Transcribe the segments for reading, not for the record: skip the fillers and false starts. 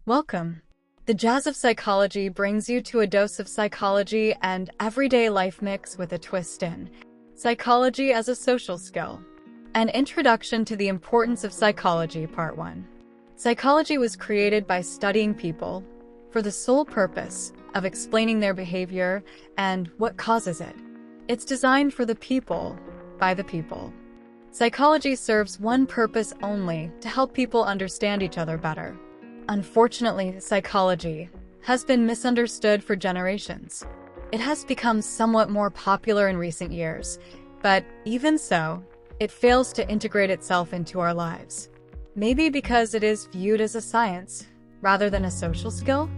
Welcome. The jazz of psychology brings you to a dose of psychology and everyday life mix with a twist in psychology as a social skill. An introduction to the importance of psychology, Part 1. Psychology was created by studying people for the sole purpose of explaining their behavior and what causes it. It's designed for the people, by the people. Psychology serves one purpose only: to help people understand each other better. Unfortunately, psychology has been misunderstood for generations. It has become somewhat more popular in recent years, but even so, it fails to integrate itself into our lives. Maybe because it is viewed as a science rather than a social skill?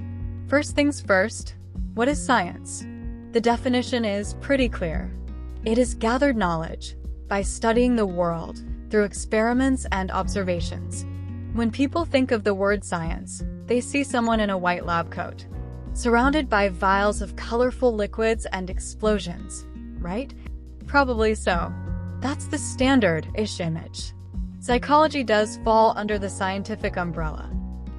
First things first, what is science? The definition is pretty clear. It is gathered knowledge by studying the world through experiments and observations. When people think of the word science, they see someone in a white lab coat, surrounded by vials of colorful liquids and explosions, right? Probably so. That's the standard-ish image. Psychology does fall under the scientific umbrella,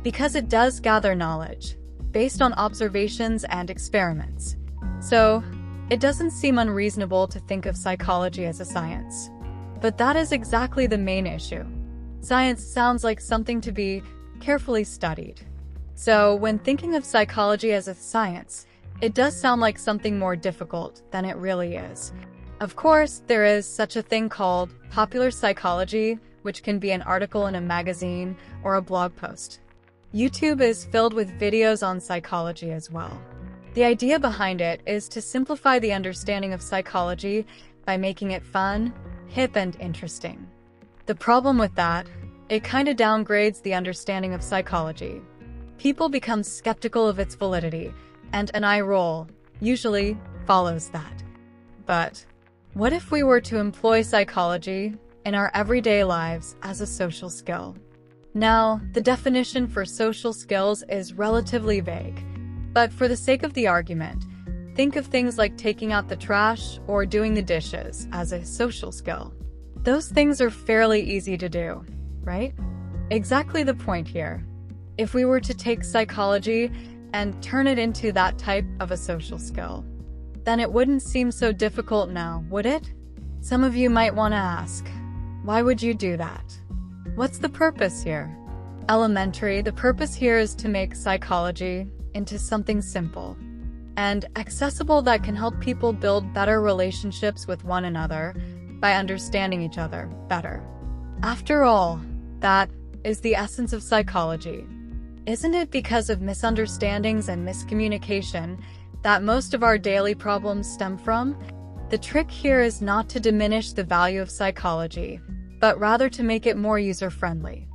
because it does gather knowledge based on observations and experiments. So, it doesn't seem unreasonable to think of psychology as a science. But that is exactly the main issue. Science sounds like something to be carefully studied. So, when thinking of psychology as a science, it does sound like something more difficult than it really is. Of course, there is such a thing called popular psychology, which can be an article in a magazine or a blog post. YouTube is filled with videos on psychology as well. The idea behind it is to simplify the understanding of psychology by making it fun, hip, and interesting. The problem with that, it kinda downgrades the understanding of psychology. People become skeptical of its validity, and an eye roll usually follows that. But what if we were to employ psychology in our everyday lives as a social skill? Now, the definition for social skills is relatively vague, but for the sake of the argument, think of things like taking out the trash or doing the dishes as a social skill. Those things are fairly easy to do, right? Exactly the point here. If we were to take psychology and turn it into that type of a social skill, then it wouldn't seem so difficult now, would it? Some of you might want to ask, why would you do that? What's the purpose here? Elementary, the purpose here is to make psychology into something simple and accessible that can help people build better relationships with one another by understanding each other better. After all, that is the essence of psychology. Isn't it because of misunderstandings and miscommunication that most of our daily problems stem from? The trick here is not to diminish the value of psychology, but rather to make it more user-friendly.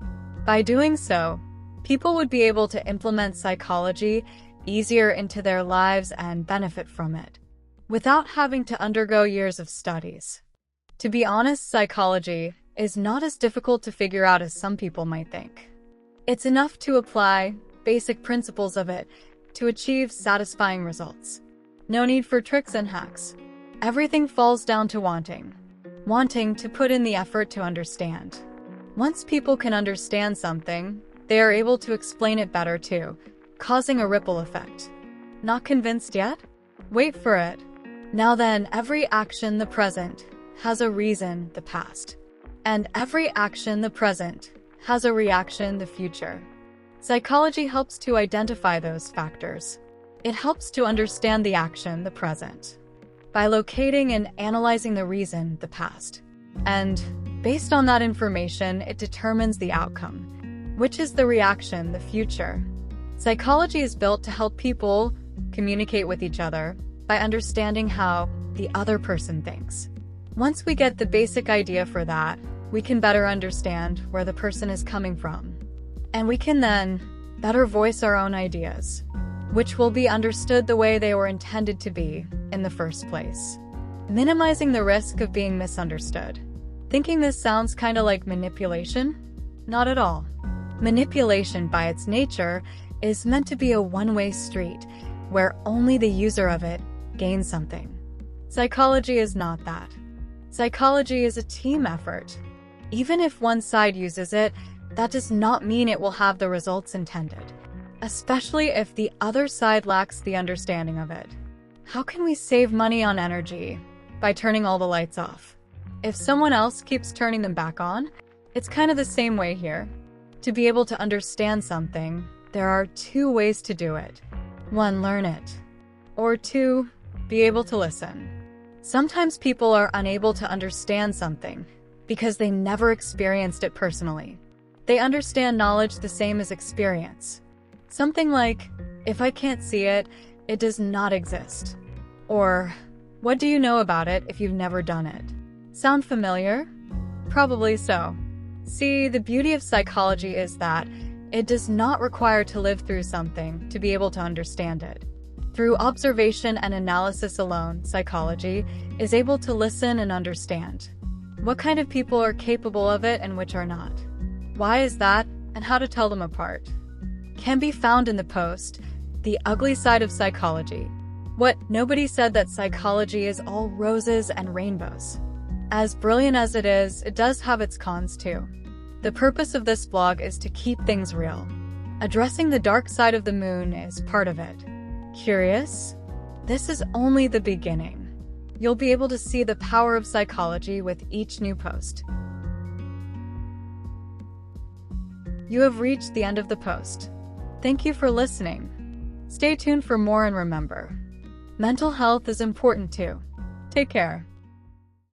By doing so, people would be able to implement psychology easier into their lives and benefit from it, without having to undergo years of studies. To be honest, psychology is not as difficult to figure out as some people might think. It's enough to apply basic principles of it to achieve satisfying results. No need for tricks and hacks. Everything falls down to wanting to put in the effort to understand. Once people can understand something, they are able to explain it better too, causing a ripple effect. Not convinced yet? Wait for it. Now then, every action, the present, has a reason, the past. And every action, the present, has a reaction, the future. Psychology helps to identify those factors. It helps to understand the action, the present, by locating and analyzing the reason, the past. And based on that information, it determines the outcome, which is the reaction, the future. Psychology is built to help people communicate with each other by understanding how the other person thinks. Once we get the basic idea for that, we can better understand where the person is coming from. And we can then better voice our own ideas, which will be understood the way they were intended to be in the first place, minimizing the risk of being misunderstood. Thinking this sounds kind of like manipulation? Not at all. Manipulation, by its nature, is meant to be a one-way street, where only the user of it gains something. Psychology is not that. Psychology is a team effort. Even if one side uses it, that does not mean it will have the results intended. especially if the other side lacks the understanding of it. How can we save money on energy? By turning all the lights off. If someone else keeps turning them back on, it's kind of the same way here. To be able to understand something, there are two ways to do it. 1, learn it. Or 2, be able to listen. Sometimes people are unable to understand something because they never experienced it personally. They understand knowledge the same as experience. Something like, if I can't see it, it does not exist. Or, what do you know about it if you've never done it? Sound familiar? Probably so. See, the beauty of psychology is that it does not require to live through something to be able to understand it. Through observation and analysis alone, psychology is able to listen and understand what kind of people are capable of it and which are not. Why is that, and how to tell them apart? Can be found in the post, The Ugly Side of Psychology. What nobody said that psychology is all roses and rainbows. As brilliant as it does have its cons too. The purpose of this vlog is to keep things real. Addressing the dark side of the moon is part of it. Curious? This is only the beginning. You'll be able to see the power of psychology with each new post. You have reached the end of the post. Thank you for listening. Stay tuned for more and remember, mental health is important too. Take care.